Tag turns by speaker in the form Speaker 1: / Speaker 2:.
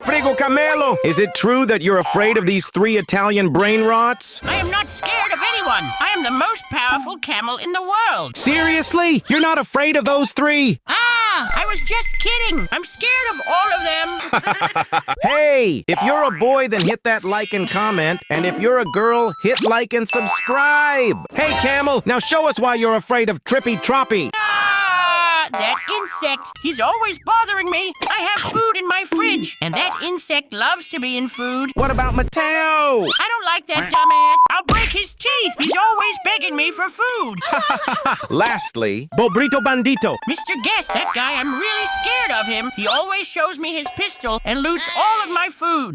Speaker 1: Frigo Camelo, is it true that you're afraid of these 3 Italian brainrots?
Speaker 2: I am not scared of anyone. I am the most powerful camel in the world.
Speaker 1: Seriously? You're not afraid of those 3?
Speaker 2: I was just kidding. I'm scared of all of them.
Speaker 1: Hey, if you're a boy, then hit that like and comment. And if you're a girl, hit like and subscribe. Hey, Camel, now show us why you're afraid of Trippy Troppy.
Speaker 2: That insect. He's always bothering me. I have food in my fridge, and that insect loves to be in food.
Speaker 1: What about Mateo?
Speaker 2: I don't like that dumbass. I'll break his teeth. He's always begging me for food.
Speaker 1: Lastly, Bobrito Bandito.
Speaker 2: Mr. Guest, that guy, I'm really scared of him. He always shows me his pistol and loots all of my food.